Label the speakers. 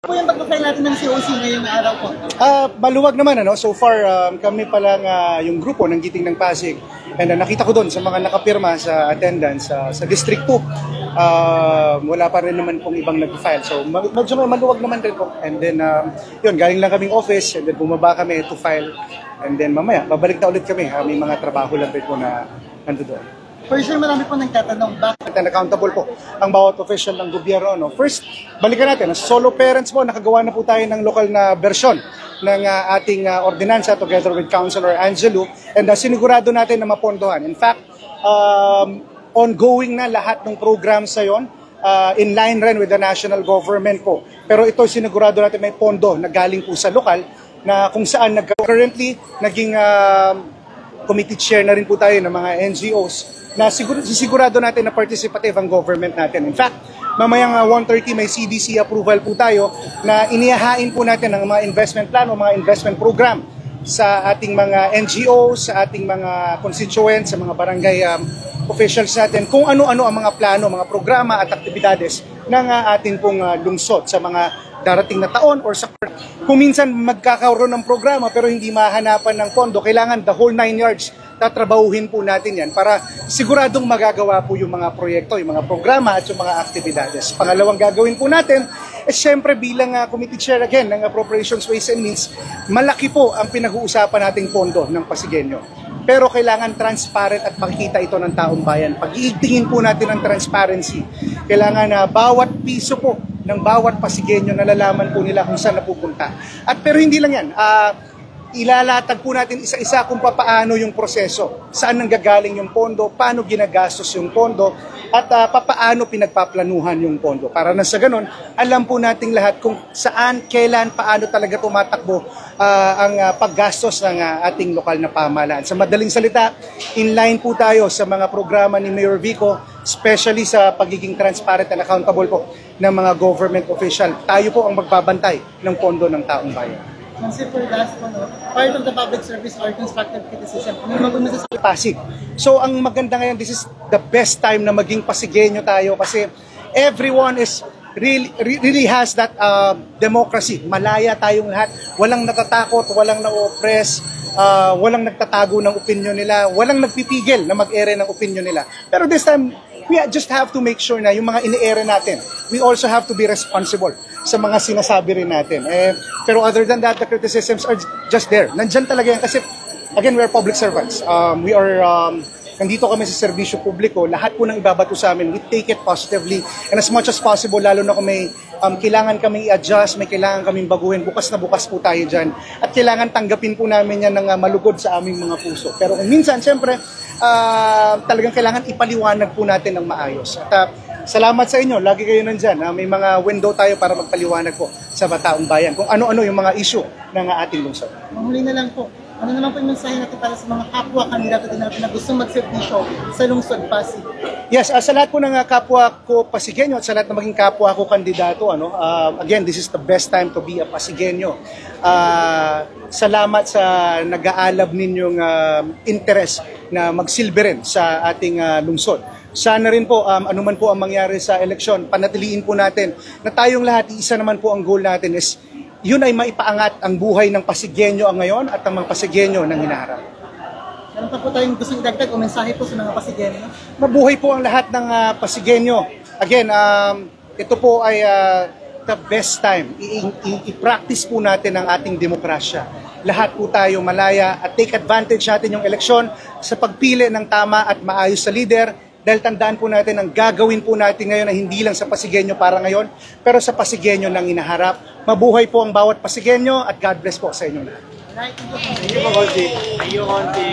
Speaker 1: Po yung pagpapay natin ng COC ngayong araw po?
Speaker 2: Maluwag naman, ano? So far, kami pa lang yung grupo ng Giting ng Pasig. And nakita ko doon sa mga nakapirma sa attendance sa District 2. Wala pa rin naman pong ibang nag-file. So medyo maluwag naman rin po. And then, yun, galing lang kaming office. And then bumaba kami to file. And then mamaya, babalik na ulit kami. May mga trabaho lang rin po na nando doon.
Speaker 1: For sure, marami po nagtatanong, bakit?
Speaker 2: And accountable po ang bawat official ng gobyerno. No? First, balikan natin, as solo parents po, nakagawa na po tayo ng lokal na bersyon ng ating ordinansa together with Councilor Angelo, and sinigurado natin na mapondohan. In fact, ongoing na lahat ng programs sa yon, in line rin with the national government po. Pero ito sinigurado natin may pondo na galing po sa lokal, na kung saan currently naging committee chair na rin po tayo ng mga NGOs na sisigurado natin na participative ang government natin. In fact, mamayang 1:30 may CDC approval po tayo na inihahain po natin ang mga investment plan o mga investment program sa ating mga NGOs, sa ating mga constituents, sa mga barangay officials natin, kung ano-ano ang mga plano, mga programa at aktibidades ng ating pong lungsod sa mga darating na taon or sa kung minsan magkakaroon ng programa pero hindi mahanapan ng pondo, kailangan the whole 9 yards tatrabahuhin po natin yan para siguradong magagawa po yung mga proyekto, yung mga programa at yung mga aktibidades. Pangalawang gagawin po natin, syempre bilang committee chair again ng Appropriations, Ways and Means, malaki po ang pinag-uusapan nating pondo ng Pasigueño. Pero kailangan transparent at makikita ito ng taong bayan. Pag-iigtingin po natin ang transparency, kailangan na bawat piso po ng bawat Pasigueño nalalaman po nila kung saan napupunta. At pero hindi lang yan, ilalatag po natin isa-isa kung paano yung proseso, saan nanggagaling yung pondo, paano ginagastos yung pondo, at paano pinagpaplanuhan yung pondo. Para na sa ganun, alam po nating lahat kung saan, kailan, paano talaga tumatakbo ang paggastos ng ating lokal na pamahalaan. Sa madaling salita, in line po tayo sa mga programa ni Mayor Vico, especially sa pagiging transparent and accountable po ng mga government official. Tayo po ang magbabantay ng pondo ng taong bayan.
Speaker 1: Kasi for last po, no, part of the public service or constructive criticism, ano maganda sa
Speaker 2: Pasig. So ang maganda ngayon, this is the best time na maging Pasigueño tayo kasi everyone is really has that democracy. Malaya tayong lahat. Walang natatakot, walang na-oppress, walang nagtatago ng opinion nila, walang nagpipigil na mag-ere ng opinion nila. Pero this time, we just have to make sure na yung mga ini-ere natin, we also have to be responsible sa mga sinasabi rin natin. Pero other than that, the criticisms are just there. Nandyan talaga yan kasi, again, we are public servants. Nandito kami sa serbisyo publiko, lahat po ng ibabato sa amin, we take it positively. And as much as possible, lalo na kung may kailangan kami i-adjust, may kailangan kaming baguhin, bukas na bukas po tayo dyan. At kailangan tanggapin po namin yan ng malugod sa aming mga puso. Pero kung minsan, siyempre, talagang kailangan ipaliwanag po natin ng maayos. At salamat sa inyo, lagi kayo nandyan. May mga window tayo para magpaliwanag po sa taong bayan kung ano-ano yung mga issue ng ating lungsod.
Speaker 1: Mahuli na lang po. Ano naman po yung mensahe natin para sa mga kapwa kandidato din natin na gustong magservisyo sa lungsod Pasig? Yes,
Speaker 2: sa lahat po ng kapwa ko Pasigueño at sa lahat ng maging kapwa ko kandidato, again, this is the best time to be a Pasigueño. Salamat sa nag-aalab ninyong interest na magsilbi rin sa ating lungsod. Sana rin po, anuman po ang mangyari sa eleksyon, panatiliin po natin na tayong lahat, isa naman po ang goal natin is yun ay maipaangat ang buhay ng Pasigueño ang ngayon at ang mga Pasigueño ng hinaharap.
Speaker 1: Meron pa po tayong gustong idagdag o mensahe po sa mga Pasigueño?
Speaker 2: Mabuhay po ang lahat ng Pasigueño. Again, ito po ay the best time. I-practice po natin ang ating demokrasya. Lahat po tayo malaya at take advantage natin yung eleksyon sa pagpili ng tama at maayos sa leader. Dahil tandaan po natin ang gagawin po natin ngayon na hindi lang sa Pasigueño para ngayon, pero sa Pasigueño ng hinaharap. Mabuhay po ang bawat Pasigueño at God bless po sa inyo lahat.
Speaker 1: Thank you, Konti.